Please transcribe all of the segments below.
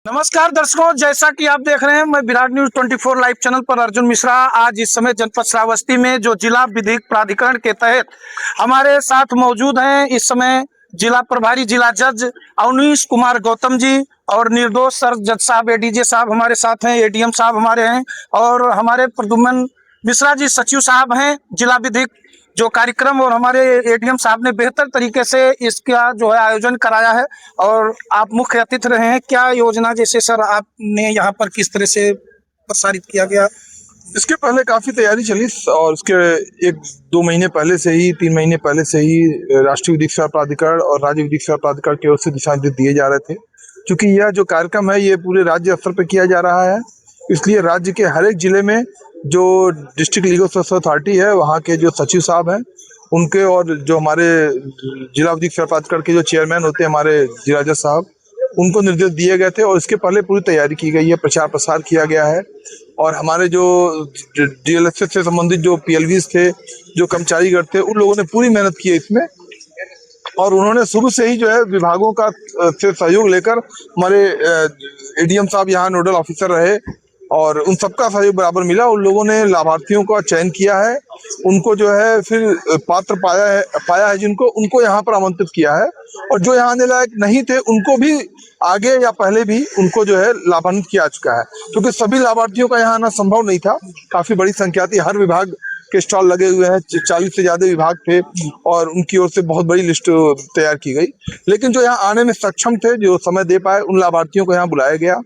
नमस्कार दर्शकों, जैसा कि आप देख रहे हैं मैं विराट न्यूज 24 लाइव चैनल पर अर्जुन मिश्रा। आज इस समय जनपद श्रावस्ती में जो जिला विधिक प्राधिकरण के तहत हमारे साथ मौजूद हैं इस समय जिला प्रभारी जिला जज अवनीश कुमार गौतम जी और निर्दोष सर जज साहब एडीजे साहब हमारे साथ हैं, एडीएम साहब हमारे हैं और हमारे प्रद्युम्न मिश्रा जी सचिव साहब हैं जिला विधिक जो कार्यक्रम। और हमारे एडीएम साहब ने बेहतर तरीके से इसका जो है आयोजन कराया है और आप मुख्य अतिथि रहे हैं। क्या योजना जैसे सर आपने यहाँ पर किस तरह से प्रसारित किया गया? इसके पहले काफी तैयारी चली और उसके 1-2 महीने पहले से ही 3 महीने पहले से ही राष्ट्रीय विधिक सेवा प्राधिकरण और राज्य विधिक सेवा प्राधिकरण की ओर से दिशा निर्देश दिए जा रहे थे। क्योंकि यह जो कार्यक्रम है ये पूरे राज्य स्तर पर किया जा रहा है, इसलिए राज्य के हर एक जिले में जो डिस्ट्रिक्ट लीगल सर्विस अथॉरिटी है वहाँ के जो सचिव साहब हैं उनके और जो हमारे जिला विधिक सेवा प्राधिकरण के जो चेयरमैन होते हैं हमारे जिला जज साहब, उनको निर्देश दिए गए थे और इसके पहले पूरी तैयारी की गई है, प्रचार प्रसार किया गया है। और हमारे जो डीएलएसएस से संबंधित जो पीएलवीज थे, जो कर्मचारीगण थे, उन लोगों ने पूरी मेहनत की है इसमें और उन्होंने शुरू से ही जो है विभागों का से सहयोग लेकर हमारे एडीएम साहब यहाँ नोडल ऑफिसर रहे और उन सबका सहयोग बराबर मिला। उन लोगों ने लाभार्थियों का चयन किया है, उनको जो है फिर पात्र पाया है जिनको, उनको यहाँ पर आमंत्रित किया है और जो यहाँ आने लायक नहीं थे उनको भी आगे या पहले भी उनको जो है लाभान्वित किया चुका है। क्योंकि सभी लाभार्थियों का यहाँ आना संभव नहीं था, काफी बड़ी संख्या थी, हर विभाग के स्टॉल लगे हुए हैं, 40 से ज्यादा विभाग थे और उनकी ओर से बहुत बड़ी लिस्ट तैयार की गई। लेकिन जो यहाँ आने में सक्षम थे, जो समय दे पाए, उन लाभार्थियों को यहाँ बुलाया गया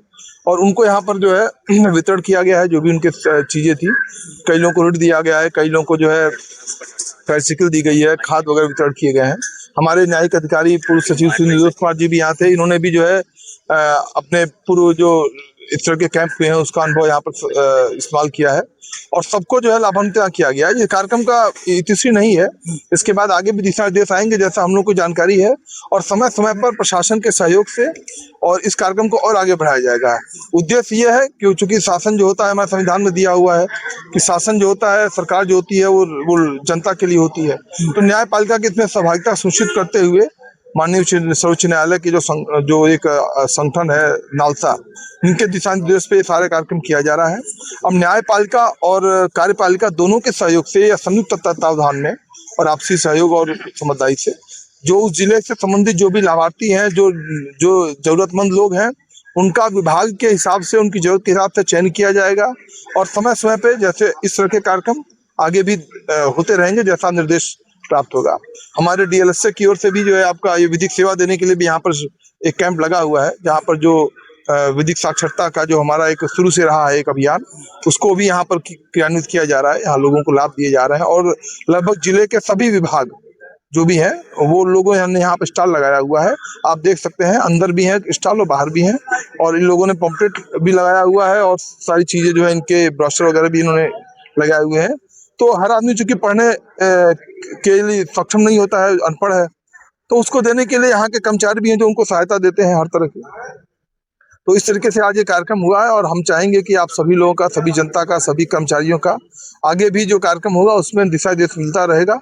और उनको यहाँ पर जो है वितरण किया गया है जो भी उनके चीजें थी। कई लोगों को ऋण दिया गया है, कई लोगों को जो है ट्राइसिकल दी गई है, खाद वगैरह वितरण किए गए हैं। हमारे न्यायिक अधिकारी पूर्व सचिव श्री निर्दोष कुमार जी भी यहाँ थे, इन्होंने भी जो है अपने पूर्व जो इस तरह के कैंप हुए हैं उसका अनुभव यहाँ पर इस्तेमाल किया है और सबको जो है लाभान्वित किया गया है। ये कार्यक्रम का इतिश्री नहीं है, इसके बाद आगे भी दिशा निर्देश आएंगे जैसा हम लोग को जानकारी है और समय समय पर प्रशासन के सहयोग से और इस कार्यक्रम को और आगे बढ़ाया जाएगा। उद्देश्य ये है कि चूंकि शासन जो होता है हमारे संविधान में दिया हुआ है कि शासन जो होता है, सरकार जो होती है वो जनता के लिए होती है, तो न्यायपालिका की इसमें सहभागिता सुनिश्चित करते हुए माननीय सर्वोच्च न्यायालय की जो एक संगठन है नालसा, इनके दिशा निर्देश पे सारे कार्यक्रम किया जा रहा है। अब न्यायपालिका और कार्यपालिका दोनों के सहयोग से या संयुक्त तत्वावधान में और आपसी सहयोग और समझदारी से जो उस जिले से संबंधित जो भी लाभार्थी हैं, जो जरूरतमंद लोग हैं, उनका विभाग के हिसाब से, उनकी जरूरत के हिसाब से चयन किया जाएगा और समय समय पे जैसे इस तरह के कार्यक्रम आगे भी होते रहेंगे जैसा निर्देश प्राप्त होगा। हमारे डीएलएसए की ओर से भी जो है आपका ये विधिक सेवा देने के लिए भी यहाँ पर एक कैंप लगा हुआ है, जहाँ पर जो विधिक साक्षरता का जो हमारा एक शुरू से रहा है एक अभियान, उसको भी यहाँ पर क्रियान्वित किया जा रहा है। यहाँ लोगों को लाभ दिए जा रहे हैं और लगभग जिले के सभी विभाग जो भी हैं वो लोगों ने यहाँ पर स्टॉल लगाया हुआ है, आप देख सकते हैं, अंदर भी है स्टॉल और बाहर भी हैं और इन लोगों ने पम्पलेट भी लगाया हुआ है और सारी चीजें जो है इनके ब्रोशर वगैरह भी इन्होंने लगाए हुए हैं। तो हर आदमी चूंकि पढ़ने के लिए सक्षम नहीं होता है, अनपढ़ है, तो उसको देने के लिए यहाँ के कर्मचारी भी हैं जो उनको सहायता देते हैं हर तरह की। तो इस तरीके से आज ये कार्यक्रम हुआ है और हम चाहेंगे कि आप सभी लोगों का, सभी जनता का, सभी कर्मचारियों का आगे भी जो कार्यक्रम होगा उसमें दिशा निर्देश मिलता रहेगा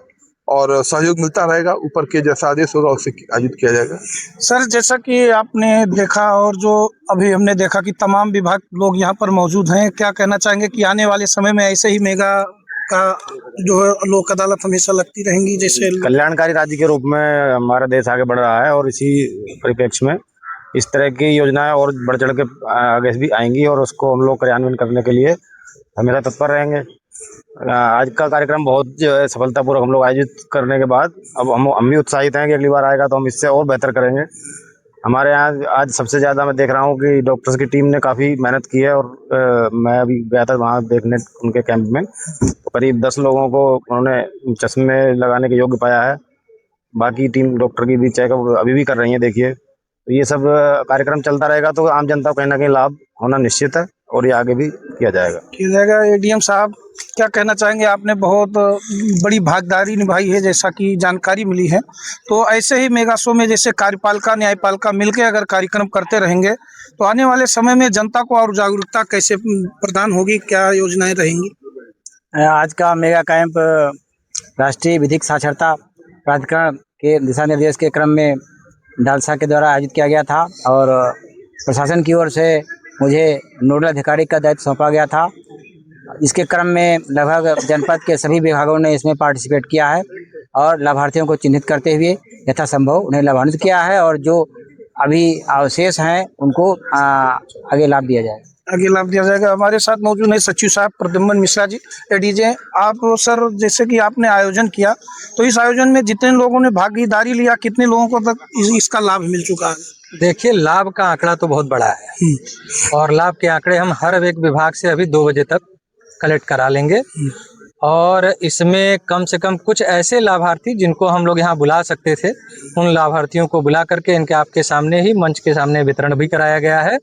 और सहयोग मिलता रहेगा, ऊपर के जैसा आदेश होगा उससे आयोजित किया जाएगा। सर, जैसा कि आपने देखा और जो अभी हमने देखा कि तमाम विभाग लोग यहाँ पर मौजूद हैं, क्या कहना चाहेंगे कि आने वाले समय में ऐसे ही मेगा का जो है लोक अदालत हमेशा लगती रहेंगी? जैसे कल्याणकारी राज्य के रूप में हमारा देश आगे बढ़ रहा है और इसी परिप्रेक्ष्य में इस तरह की योजनाएं और बढ़ चढ़ के आगे भी आएंगी और उसको हम लोग क्रियान्वयन करने के लिए हमेशा तत्पर रहेंगे। आज का कार्यक्रम बहुत जो है सफलतापूर्वक हम लोग आयोजित करने के बाद अब हम भी उत्साहित हैं कि अगली बार आएगा तो हम इससे और बेहतर करेंगे। हमारे यहाँ आज सबसे ज़्यादा मैं देख रहा हूँ कि डॉक्टर्स की टीम ने काफ़ी मेहनत की है और मैं अभी गया था वहाँ देखने उनके कैंप में, तो करीब 10 लोगों को उन्होंने चश्मे लगाने के योग्य पाया है। बाकी टीम डॉक्टर की भी चेकअप अभी भी कर रही है। देखिए, तो ये सब कार्यक्रम चलता रहेगा तो आम जनता को कहीं ना कहीं लाभ होना निश्चित है और ये आगे भी किया जाएगा। एडीएम साहब, क्या कहना चाहेंगे? आपने बहुत बड़ी भागीदारी निभाई है जैसा कि जानकारी मिली है, तो ऐसे ही मेगा शो में जैसे कार्यपालिका न्यायपालिका मिलकर अगर कार्यक्रम करते रहेंगे तो आने वाले समय में जनता को और जागरूकता कैसे प्रदान होगी, क्या योजनाएं रहेंगी? आज का मेगा कैंप राष्ट्रीय विधिक साक्षरता प्राधिकरण के दिशा निर्देश के क्रम में डालसा के द्वारा आयोजित किया गया था और प्रशासन की ओर से मुझे नोडल अधिकारी का दायित्व सौंपा गया था। इसके क्रम में लगभग जनपद के सभी विभागों ने इसमें पार्टिसिपेट किया है और लाभार्थियों को चिन्हित करते हुए यथासंभव उन्हें लाभान्वित किया है, और जो अभी अवशेष हैं उनको आगे लाभ दिया जाए। आगे लाभ दिया जाएगा। हमारे साथ मौजूद है सचिव साहब प्रद्युम्न मिश्रा जी, एडीजे। आप सर, जैसे कि आपने आयोजन किया, तो इस आयोजन में जितने लोगों ने भागीदारी लिया, कितने लोगों को तक इसका लाभ मिल चुका है? देखिए, लाभ का आंकड़ा तो बहुत बड़ा है और लाभ के आंकड़े हम हर एक विभाग से अभी 2 बजे तक कलेक्ट करा लेंगे, और इसमें कम से कम कुछ ऐसे लाभार्थी जिनको हम लोग यहाँ बुला सकते थे, उन लाभार्थियों को बुला करके इनके आपके सामने ही मंच के सामने वितरण भी कराया गया है।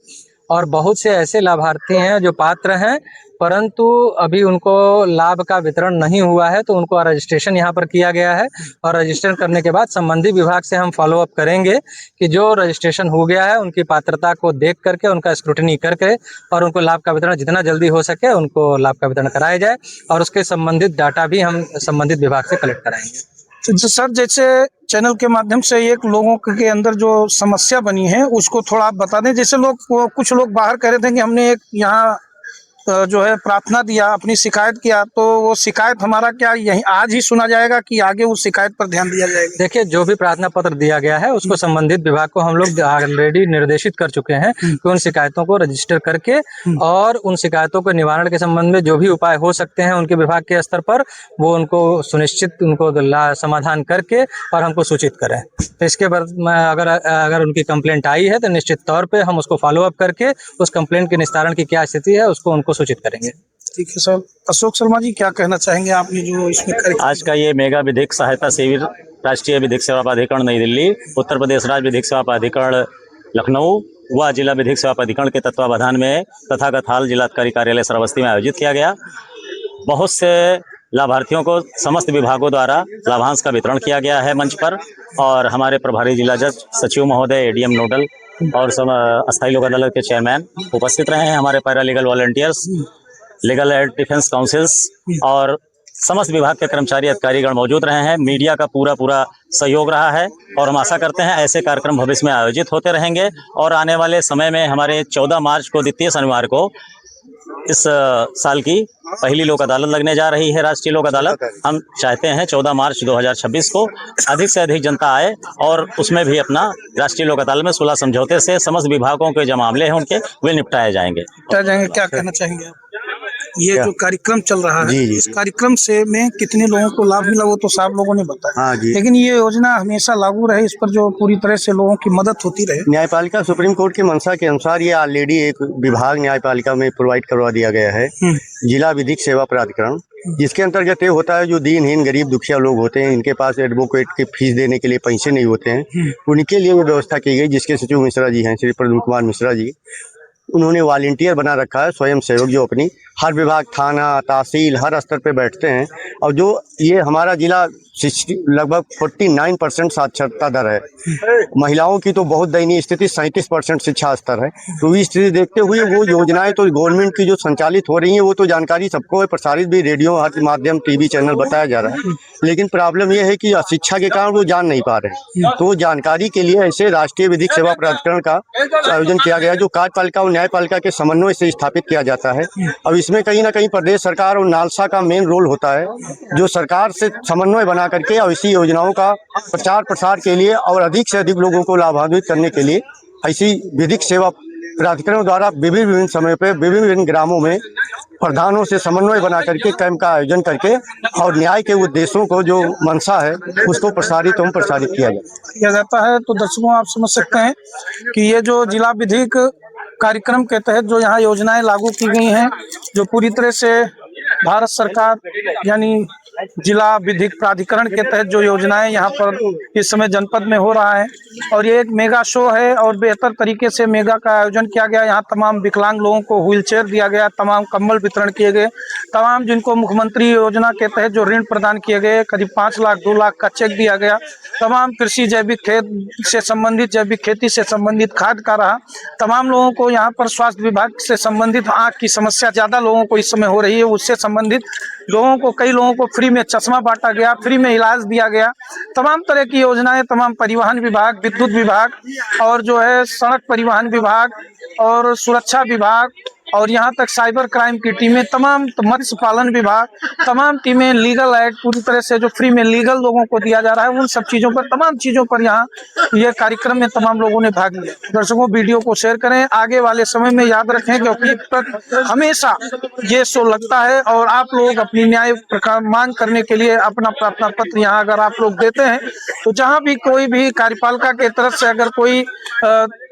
और बहुत से ऐसे लाभार्थी हैं जो पात्र हैं, परंतु अभी उनको लाभ का वितरण नहीं हुआ है, तो उनको रजिस्ट्रेशन यहाँ पर किया गया है, और रजिस्ट्रेशन करने के बाद संबंधित विभाग से हम फॉलो अप करेंगे कि जो रजिस्ट्रेशन हो गया है उनकी पात्रता को देख करके, उनका स्क्रूटनी करके, और उनको लाभ का वितरण जितना जल्दी हो सके उनको लाभ का वितरण कराया जाए, और उसके संबंधित डाटा भी हम संबंधित विभाग से कलेक्ट कराएंगे। तो सर, जैसे चैनल के माध्यम से एक लोगों के अंदर जो समस्या बनी है उसको थोड़ा आप बता दें। जैसे कुछ लोग बाहर कह रहे थे कि हमने एक यहाँ जो है प्रार्थना दिया, अपनी शिकायत किया, तो वो शिकायत हमारा क्या यही आज ही सुना जाएगा कि आगे उस शिकायत पर ध्यान दिया जाएगा? देखिए, जो भी प्रार्थना पत्र दिया गया है उसको संबंधित विभाग को हम लोग ऑलरेडी निर्देशित कर चुके हैं कि उन शिकायतों को रजिस्टर करके और उन शिकायतों के निवारण के संबंध में जो भी उपाय हो सकते हैं उनके विभाग के स्तर पर, वो उनको सुनिश्चित उनको समाधान करके और हमको सूचित करें। तो इसके बाद अगर उनकी कंप्लेंट आई है तो निश्चित तौर पर हम उसको फॉलो अप करके उस कंप्लेंट के निस्तारण की क्या स्थिति है उसको उनको सूचित करेंगे। ठीक है सर। अशोक शर्मा जी, क्या कहना चाहेंगे आपने जो इसमें आज का ये मेगा विधिक सहायता शिविर राष्ट्रीय विधिक सेवा प्राधिकरण नई दिल्ली, उत्तर प्रदेश राज्य विधिक सेवा प्राधिकरण लखनऊ व जिला विधिक सेवा प्राधिकरण के तत्वावधान में तथागत हाल जिलाधिकारी कार्यालय श्रावस्ती में आयोजित किया गया। बहुत से लाभार्थियों को समस्त विभागों द्वारा लाभांश का वितरण किया गया है मंच पर, और हमारे प्रभारी जिला जज, सचिव महोदय, एडीएम नोडल और अस्थायी लोक अदालत के चेयरमैन उपस्थित रहे हैं। हमारे para legal volunteers, legal aid defence councils और समस्त विभाग के कर्मचारी अधिकारीगण मौजूद रहे हैं। मीडिया का पूरा सहयोग रहा है, और हम आशा करते हैं ऐसे कार्यक्रम भविष्य में आयोजित होते रहेंगे। और आने वाले समय में हमारे 14 मार्च को द्वितीय शनिवार को इस साल की पहली लोक अदालत लगने जा रही है, राष्ट्रीय लोक अदालत। हम चाहते हैं 14 मार्च 2026 को अधिक से अधिक जनता आए और उसमें भी अपना राष्ट्रीय लोक अदालत में सुलह समझौते से समस्त विभागों के जो मामले हैं उनके वे निपटाए जाएंगे। क्या कहना चाहेंगे आप? ये जो कार्यक्रम चल रहा है, इस कार्यक्रम से में कितने लोगों को लाभ मिला वो तो साहब लोगों ने बताया, लेकिन ये योजना हमेशा लागू रहे, इस पर जो पूरी तरह से लोगों की मदद होती रहे। न्यायपालिका सुप्रीम कोर्ट की मंशा के अनुसार ये ऑलरेडी एक विभाग न्यायपालिका में प्रोवाइड करवा दिया गया है, जिला विधिक सेवा प्राधिकरण, जिसके अंतर्गत ये होता है जो दीनहीन गरीब दुखिया लोग होते हैं, इनके पास एडवोकेट की फीस देने के लिए पैसे नहीं होते हैं, उनके लिए ये व्यवस्था की गई, जिसके सचिव मिश्रा जी हैं, श्री प्रद्युम्न कुमार मिश्रा जी। उन्होंने वॉलंटियर बना रखा है, स्वयं सेवक, जो अपनी हर विभाग, थाना, तहसील, हर स्तर पे बैठते हैं। और जो ये हमारा जिला लगभग 49% साक्षरता दर है, महिलाओं की तो बहुत दयनीय स्थिति, 37% शिक्षा स्तर है। तो इस स्थिति देखते हुए वो योजनाएं तो गवर्नमेंट की जो संचालित हो रही हैं वो तो जानकारी सबको है, प्रसारित भी रेडियो हर माध्यम, टीवी चैनल बताया जा रहा है, लेकिन प्रॉब्लम ये है कि अशिक्षा के कारण वो जान नहीं पा रहे। तो जानकारी के लिए ऐसे राष्ट्रीय विधिक सेवा प्राधिकरण का आयोजन किया गया, जो कार्यपालिका और न्यायपालिका के समन्वय से स्थापित किया जाता है। अब इसमें कहीं ना कहीं प्रदेश सरकार और नालसा का मेन रोल होता है, जो सरकार से समन्वय बना करके और इसी योजनाओं का प्रचार प्रसार के लिए और अधिक से अधिक लोगों को लाभान्वित करने के लिए ऐसी विधिक सेवा प्राधिकरण द्वारा विभिन्न समय पे विभिन्न ग्रामों में प्रधानों से समन्वय बना करके कैंप का आयोजन करके और न्याय के उद्देश्यों को जो मंशा है उसको प्रसारित किया जाता है। तो दर्शकों, आप समझ सकते हैं कि ये जो जिला विधिक कार्यक्रम के तहत जो यहाँ योजनाएं लागू की गई हैं, जो पूरी तरह से भारत सरकार यानी जिला विधिक प्राधिकरण के तहत जो योजनाएं यहाँ पर इस समय जनपद में हो रहा है, और ये एक मेगा शो है और बेहतर तरीके से मेगा का आयोजन किया गया। यहाँ तमाम विकलांग लोगों को व्हीलचेयर दिया गया, तमाम कंबल वितरण किए गए, तमाम जिनको मुख्यमंत्री योजना के तहत जो ऋण प्रदान किए गए, करीब 5 लाख 2 लाख का चेक दिया गया, तमाम कृषि जैविक खेत से संबंधित, जैविक खेती से संबंधित खाद का रहा, तमाम लोगों को यहाँ पर स्वास्थ्य विभाग से संबंधित आँख की समस्या ज़्यादा लोगों को इस समय हो रही है, उससे संबंधित कई लोगों को फ्री में चश्मा बांटा गया, फ्री में इलाज दिया गया। तमाम तरह की योजनाएं तमाम परिवहन विभाग, विद्युत विभाग और जो है सड़क परिवहन विभाग और सुरक्षा विभाग और यहाँ तक साइबर क्राइम की टीमें, तमाम मत्स्य पालन विभाग, तमाम टीमें, लीगल एड पूरी तरह से जो फ्री में लीगल लोगों को दिया जा रहा है, उन सब चीज़ों पर, तमाम चीज़ों पर यहाँ ये कार्यक्रम में तमाम लोगों ने भाग लिया। दर्शकों, वीडियो को शेयर करें, आगे वाले समय में याद रखें क्योंकि हमेशा ये शो लगता है और आप लोग अपनी न्याय मांग करने के लिए अपना प्रार्थना पत्र यहाँ अगर आप लोग देते हैं तो जहाँ भी कोई भी कार्यपालिका के तरफ से अगर कोई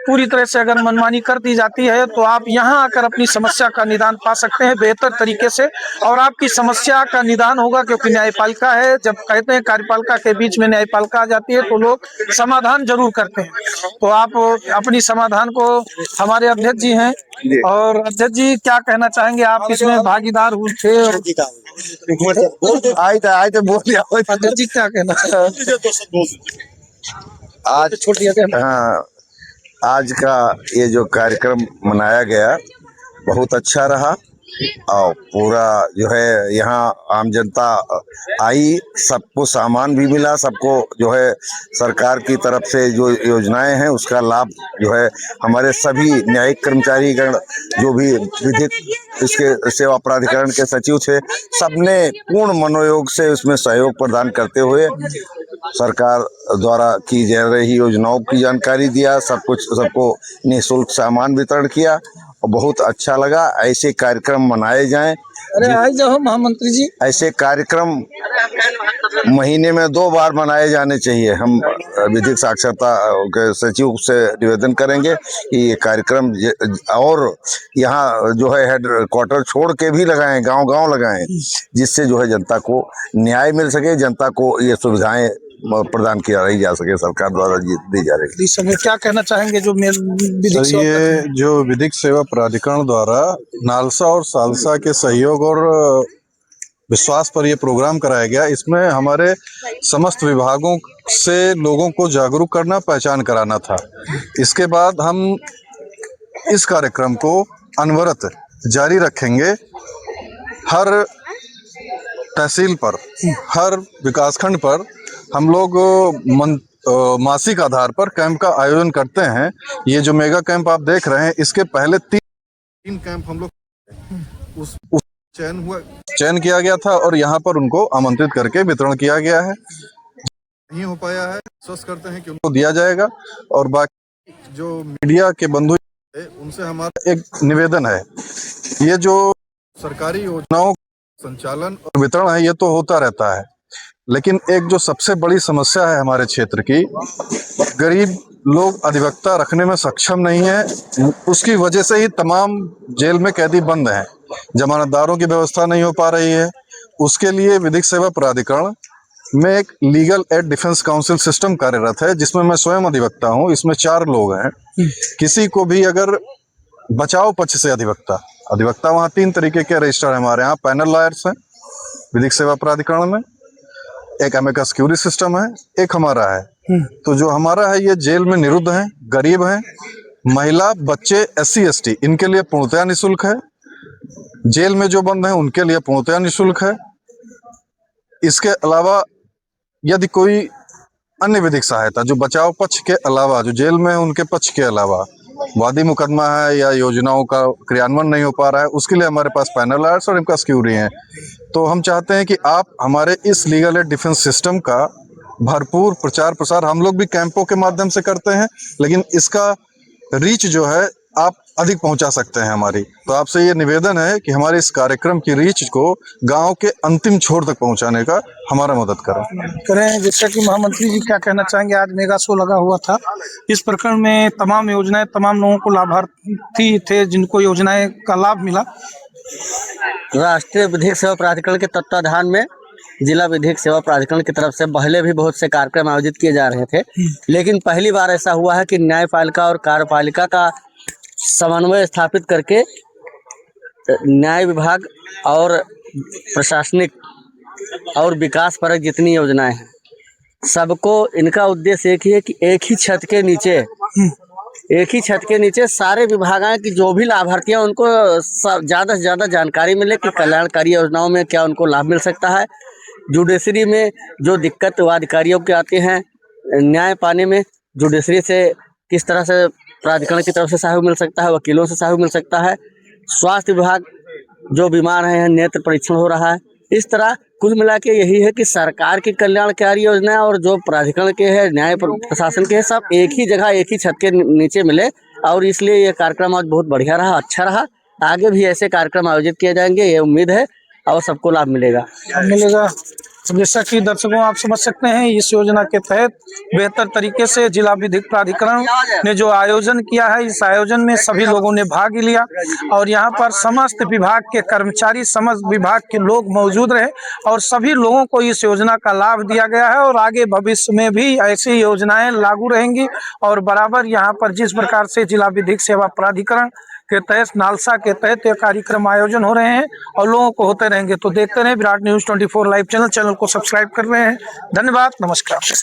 पूरी तरह से अगर मनमानी कर दी जाती है तो आप यहाँ आकर अपनी समस्या का निदान पा सकते हैं बेहतर तरीके से और आपकी समस्या का निदान होगा क्योंकि न्यायपालिका है। जब कहते हैं कार्यपालिका के बीच में न्यायपालिका आ जाती है तो लोग समाधान जरूर करते हैं। तो आप अपनी समाधान को, हमारे अध्यक्ष जी हैं और अध्यक्ष जी क्या कहना चाहेंगे, आप इसमें भागीदार हुए थे और आए थे बोल दिया। अध्यक्ष जी क्या कहना आज का ये जो कार्यक्रम मनाया गया बहुत अच्छा रहा और पूरा जो है यहाँ आम जनता आई, सबको सामान भी मिला, सबको जो है सरकार की तरफ से जो योजनाएं हैं उसका लाभ जो है हमारे सभी न्यायिक कर्मचारीगण जो भी विधिक इसके सेवा प्राधिकरण के सचिव थे, सबने पूर्ण मनोयोग से उसमें सहयोग प्रदान करते हुए सरकार द्वारा की जा रही योजनाओं की जानकारी दिया, सबको निःशुल्क सामान वितरण किया और बहुत अच्छा लगा। ऐसे कार्यक्रम मनाए जाएं। अरे आज जाओ महामंत्री जी, ऐसे कार्यक्रम महीने में 2 बार मनाए जाने चाहिए। हम विधिक साक्षरता के सचिव से निवेदन करेंगे कि ये कार्यक्रम और यहाँ जो है हेडक्वार्टर छोड़ के भी लगाएं, गांव-गांव लगाएं, जिससे जो है जनता को न्याय मिल सके, जनता को ये सुविधाएं प्रदान किया रही जा सके, सरकार द्वारा दी जा रही। इस समय क्या कहना चाहेंगे जो सर, ये जो विधिक सेवा प्राधिकरण द्वारा नालसा और सालसा के सहयोग और विश्वास पर यह प्रोग्राम कराया गया, इसमें हमारे समस्त विभागों से लोगों को जागरूक करना, पहचान कराना था। इसके बाद हम इस कार्यक्रम को अनवरत जारी रखेंगे। हर तहसील पर, हर विकासखंड पर हम लोग मासिक आधार पर कैंप का आयोजन करते हैं। ये जो मेगा कैंप आप देख रहे हैं, इसके पहले 3 कैंप हम लोग उस चयन किया गया था और यहाँ पर उनको आमंत्रित करके वितरण किया गया है। नहीं हो पाया है, विश्वास करते हैं कि उनको दिया जाएगा। और बाकी जो मीडिया के बंधु है उनसे हमारा एक निवेदन है, ये जो सरकारी योजनाओं संचालन और वितरण है ये तो होता रहता है, लेकिन एक जो सबसे बड़ी समस्या है हमारे क्षेत्र की, गरीब लोग अधिवक्ता रखने में सक्षम नहीं है। उसकी वजह से ही तमाम जेल में कैदी बंद हैं, जमानतदारों की व्यवस्था नहीं हो पा रही है। उसके लिए विधिक सेवा प्राधिकरण में एक legal aid defence council system कार्यरत है, जिसमें मैं स्वयं अधिवक्ता हूं। इसमें 4 लोग हैं। किसी को भी अगर बचाव पक्ष से अधिवक्ता वहाँ 3 तरीके के रजिस्टर है हमारे यहाँ। पैनल लॉयर्स हैं विधिक सेवा प्राधिकरण में, एक अमेकस क्यूरी सिस्टम है, एक हमारा है। तो जो हमारा है ये जेल में निरुद्ध हैं, गरीब हैं, महिला, बच्चे, SC ST, इनके लिए पूर्णतया निःशुल्क है। जेल में जो बंद हैं उनके लिए पूर्णतया निःशुल्क है। इसके अलावा यदि कोई अन्य विधिक सहायता जो बचाव पक्ष के अलावा, जो जेल में है उनके पक्ष के अलावा वादी मुकदमा है या योजनाओं का क्रियान्वयन नहीं हो पा रहा है, उसके लिए हमारे पास पैनल लॉयर्स और अमेकस क्यूरी हैं। तो हम चाहते हैं कि आप हमारे इस लीगल एड डिफेंस सिस्टम का भरपूर प्रचार प्रसार, हम लोग भी कैंपों के माध्यम से करते हैं, लेकिन इसका रीच जो है आप अधिक पहुंचा सकते हैं हमारी। तो आपसे ये निवेदन है कि हमारे इस कार्यक्रम की रीच को गांव के अंतिम छोर तक पहुंचाने का हमारा मदद करें। जैसा कि महामंत्री जी क्या कहना चाहेंगे, आज मेगा शो लगा हुआ था, इस प्रकरण में तमाम योजनाएं, तमाम लोगों को लाभार्थी थे जिनको योजनाएं का लाभ मिला। राष्ट्रीय विधिक सेवा प्राधिकरण के तत्वाधान में जिला विधिक सेवा प्राधिकरण की तरफ से पहले भी बहुत से कार्यक्रम आयोजित किए जा रहे थे, लेकिन पहली बार ऐसा हुआ है कि न्यायपालिका और कार्यपालिका का समन्वय स्थापित करके न्याय विभाग और प्रशासनिक और विकास परक जितनी योजनाएं हैं, सबको इनका उद्देश्य एक ही है कि एक ही छत के नीचे एक ही छत के नीचे सारे विभागों की जो भी लाभार्थी हैं उनको ज़्यादा से ज़्यादा जानकारी मिले कि कल्याणकारी योजनाओं में क्या उनको लाभ मिल सकता है। जुडिशरी में जो दिक्कत अधिकारियों के आते हैं न्याय पाने में, जुडिशरी से किस तरह से प्राधिकरण की तरफ से सहयोग मिल सकता है, वकीलों से सहयोग मिल सकता है। स्वास्थ्य विभाग जो बीमार हैं नेत्र परीक्षण हो रहा है। इस तरह कुल मिला के यही है कि सरकार की कल्याणकारी योजना और जो प्राधिकरण के है, न्याय प्रशासन के है, सब एक ही जगह एक ही छत के नीचे मिले। और इसलिए ये कार्यक्रम आज बहुत बढ़िया रहा, अच्छा रहा। आगे भी ऐसे कार्यक्रम आयोजित किए जाएंगे, ये उम्मीद है, और सबको लाभ मिलेगा। जैसा कि दर्शकों आप समझ सकते हैं, इस योजना के तहत बेहतर तरीके से जिला विधिक प्राधिकरण ने जो आयोजन किया है, इस आयोजन में सभी लोगों ने भाग लिया और यहाँ पर समस्त विभाग के कर्मचारी, समस्त विभाग के लोग मौजूद रहे और सभी लोगों को इस योजना का लाभ दिया गया है। और आगे भविष्य में भी ऐसी योजनाएं लागू रहेंगी और बराबर यहाँ पर जिस प्रकार से जिला विधिक सेवा प्राधिकरण के तहत, नालसा के तहत ये कार्यक्रम आयोजन हो रहे हैं और लोगों को होते रहेंगे। तो देखते रहें विराट न्यूज़ 24 लाइव चैनल को सब्सक्राइब कर रहे हैं। धन्यवाद, नमस्कार।